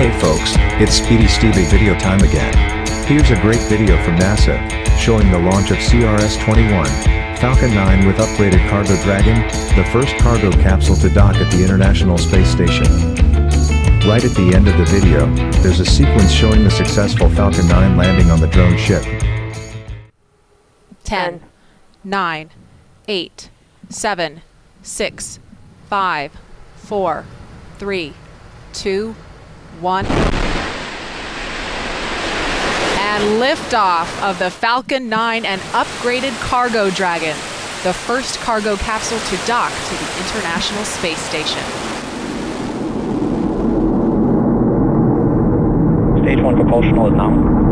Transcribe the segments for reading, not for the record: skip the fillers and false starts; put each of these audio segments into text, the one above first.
Hey folks, it's Speedistevie video time again. Here's a great video from NASA, showing the launch of CRS-21, Falcon 9 with upgraded Cargo Dragon, the first cargo capsule to dock at the International Space Station. Right at the end of the video, there's a sequence showing the successful Falcon 9 landing on the drone ship. 10, 9, 8, 7, 6, 5, 4, 3, 2, 1. And liftoff of the Falcon 9 and upgraded Cargo Dragon, the first cargo capsule to dock to the International Space Station. Stage 1 propulsional is nominal.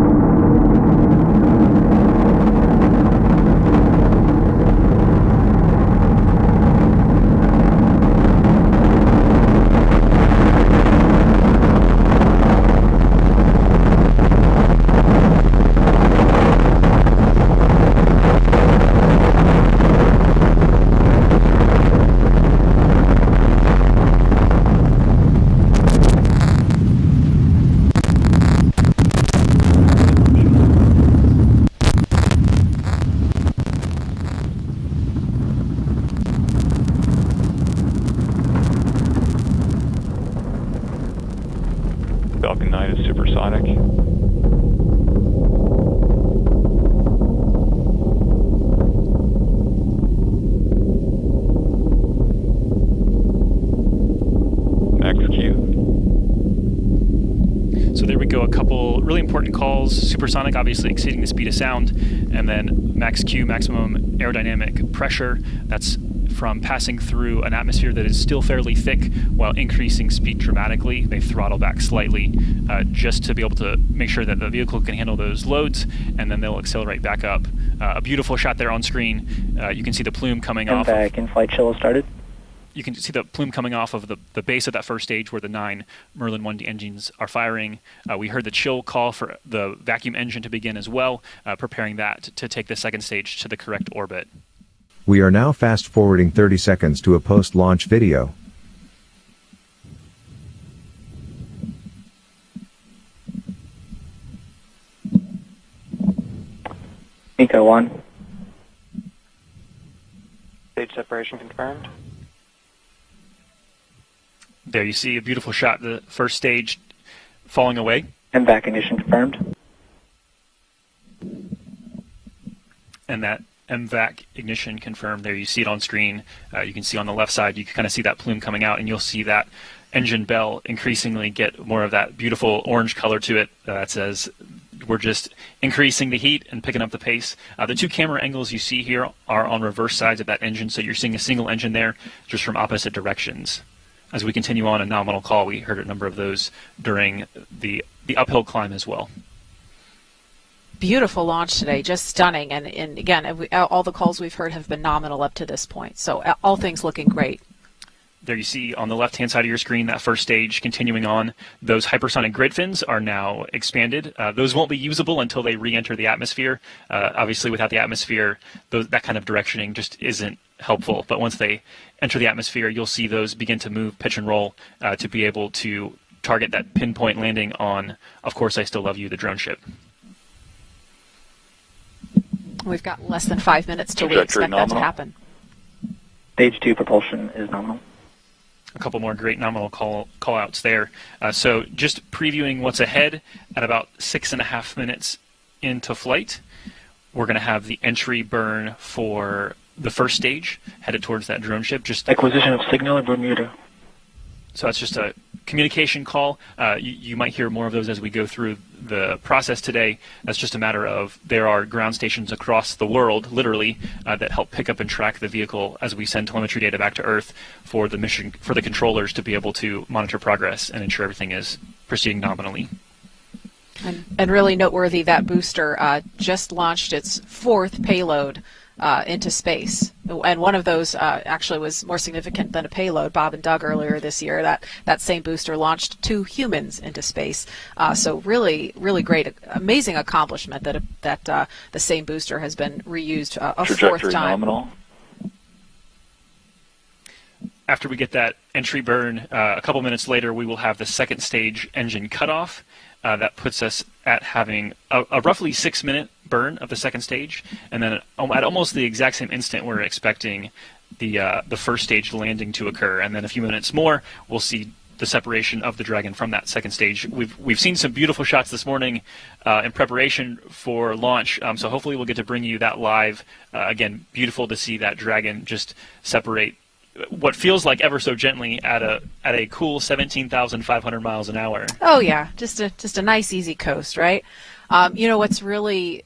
Falcon 9 is supersonic. Max Q. So there we go, a couple really important calls. Supersonic, obviously exceeding the speed of sound, and then max Q, maximum aerodynamic pressure. That's from passing through an atmosphere that is still fairly thick while increasing speed dramatically. They throttle back slightly just to be able to make sure that the vehicle can handle those loads, and then they'll accelerate back up. A beautiful shot there on screen. You can see the plume coming off. In-flight chill started. You can see the plume coming off of the base of that first stage where the 9 Merlin 1D engines are firing. We heard the chill call for the vacuum engine to begin as well, preparing that to take the second stage to the correct orbit. We are now fast forwarding 30 seconds to a post-launch video. MECO 1. Stage separation confirmed. There you see a beautiful shot, the first stage falling away. MVAC ignition confirmed. And that MVAC ignition confirmed. There you see it on screen. You can see on the left side, you can kind of see that plume coming out, and you'll see that engine bell increasingly get more of that beautiful orange color to it. That says we're just increasing the heat and picking up the pace. The two camera angles you see here are on reverse sides of that engine, so you're seeing a single engine there just from opposite directions. As we continue on a nominal call, we heard a number of those during the uphill climb as well. Beautiful launch today, just stunning. And again, all the calls we've heard have been nominal up to this point. So all things looking great. There you see on the left-hand side of your screen that first stage continuing on. Those hypersonic grid fins are now expanded. Those won't be usable until they re-enter the atmosphere. Obviously, without the atmosphere, that kind of directioning just isn't helpful. But once they enter the atmosphere, you'll see those begin to move, pitch and roll to be able to target that pinpoint landing on, of course, I Still Love You, the drone ship. We've got less than 5 minutes till we expect that to happen. Stage 2 propulsion is nominal. A couple more great nominal call outs there. So just previewing what's ahead at about 6.5 minutes into flight, we're going to have the entry burn for the first stage headed towards that drone ship. Just Acquisition of signal in Bermuda. So that's just a communication call. You might hear more of those as we go through the process today. That's just a matter of there are ground stations across the world, literally, that help pick up and track the vehicle as we send telemetry data back to Earth for the mission, for the controllers to be able to monitor progress and ensure everything is proceeding nominally. And really noteworthy, that booster just launched its 4th payload into space. And one of those actually was more significant than a payload. Bob and Doug earlier this year, that same booster launched 2 humans into space. So really, really great, amazing accomplishment that the same booster has been reused a 4th time. Nominal. after we get that entry burn, a couple minutes later, we will have the second stage engine cutoff. That puts us at having a roughly 6-minute burn of the second stage, and then at almost the exact same instant, we're expecting the first stage landing to occur, and then a few minutes more, we'll see the separation of the Dragon from that second stage. We've seen some beautiful shots this morning in preparation for launch, so hopefully we'll get to bring you that live. Again, beautiful to see that Dragon just separate what feels like ever so gently at a cool 17,500 miles an hour. Oh yeah, just a nice easy coast, right? What's really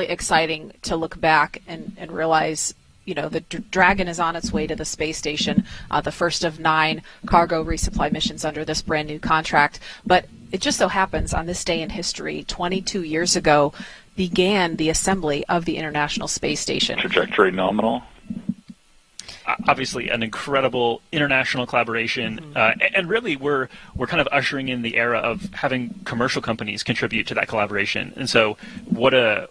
exciting to look back and realize, the Dragon is on its way to the space station, the first of 9 cargo resupply missions under this brand new contract. But it just so happens on this day in history, 22 years ago, began the assembly of the International Space Station. Trajectory nominal. Obviously an incredible international collaboration, and really we're kind of ushering in the era of having commercial companies contribute to that collaboration. And so what a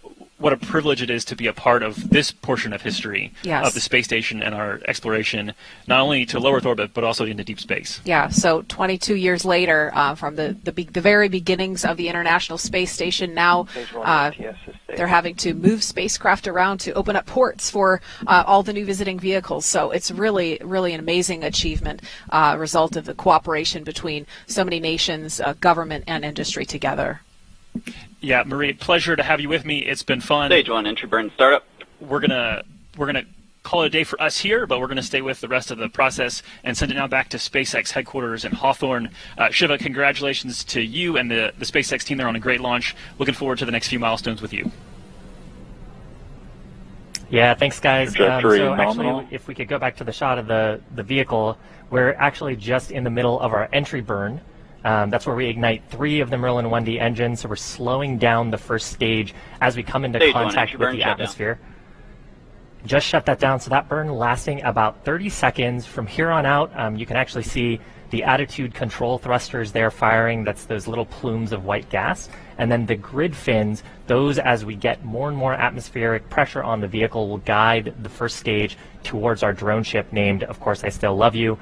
privilege it is to be a part of this portion of history of the space station and our exploration, not only to low Earth orbit, but also into deep space. Yeah, so 22 years later, from the very beginnings of the International Space Station, now they're having to move spacecraft around to open up ports for all the new visiting vehicles. So it's really, really an amazing achievement, result of the cooperation between so many nations, government, and industry together. Yeah, Marie, pleasure to have you with me. It's been fun. Stage 1, entry burn startup. We're gonna call it a day for us here, but we're gonna stay with the rest of the process and send it now back to SpaceX headquarters in Hawthorne. Shiva, congratulations to you and the SpaceX team there on a great launch. Looking forward to the next few milestones with you. Yeah, thanks, guys. Trajectory So nominal. actually, if we could go back to the shot of the vehicle, we're actually just in the middle of our entry burn. That's where we ignite 3 of the Merlin 1D engines, so we're slowing down the first stage as we come into Stage 1, contact entry with burn the shut atmosphere. Just shut that down, so that burn lasting about 30 seconds. From here on out, you can actually see the attitude control thrusters there firing. That's those little plumes of white gas. And then the grid fins, those, as we get more and more atmospheric pressure on the vehicle, will guide the first stage towards our drone ship named, of course, I Still Love You.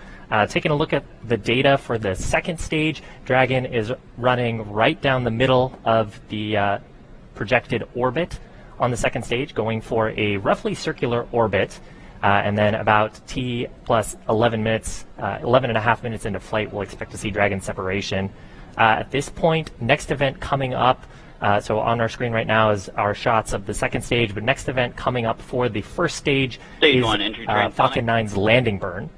Taking a look at the data for the second stage, Dragon is running right down the middle of the projected orbit on the second stage, going for a roughly circular orbit. And then about T plus 11 minutes, 11 and a half minutes into flight, we'll expect to see Dragon separation. At this point, next event coming up, so on our screen right now is our shots of the second stage, but next event coming up for the first stage Stage is 1, entry train Falcon 9's landing burn.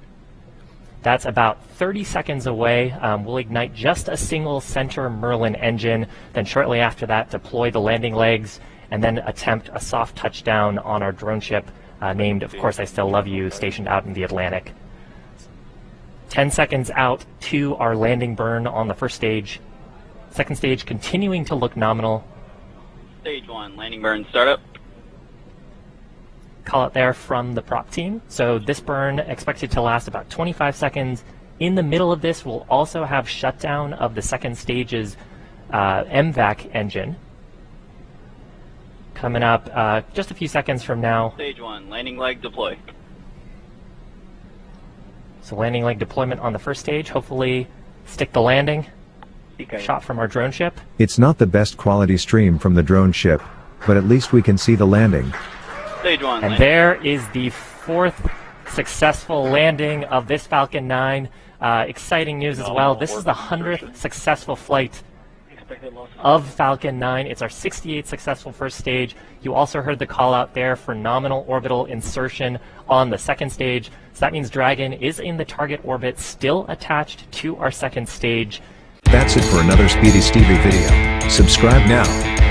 That's about 30 seconds away. We'll ignite just a single center Merlin engine, then shortly after that deploy the landing legs, and then attempt a soft touchdown on our drone ship named, of course, I Still Love You, stationed out in the Atlantic. 10 seconds out to our landing burn on the first stage. Second stage continuing to look nominal. Stage 1, landing burn startup. Call it there from the prop team. So this burn expected to last about 25 seconds. In the middle of this, we'll also have shutdown of the second stage's MVAC engine. Coming up just a few seconds from now. Stage 1, landing leg deploy. So landing leg deployment on the first stage. Hopefully stick the landing. Okay. Shot from our drone ship. It's not the best quality stream from the drone ship, but at least we can see the landing. Stage 1, And there is the 4th successful landing of this Falcon 9. Exciting news as well. This is the 100th successful flight of Falcon 9. It's our 68th successful first stage. You also heard the call out there for nominal orbital insertion on the second stage. So that means Dragon is in the target orbit, still attached to our second stage. That's it for another Speedistevie video. Subscribe now.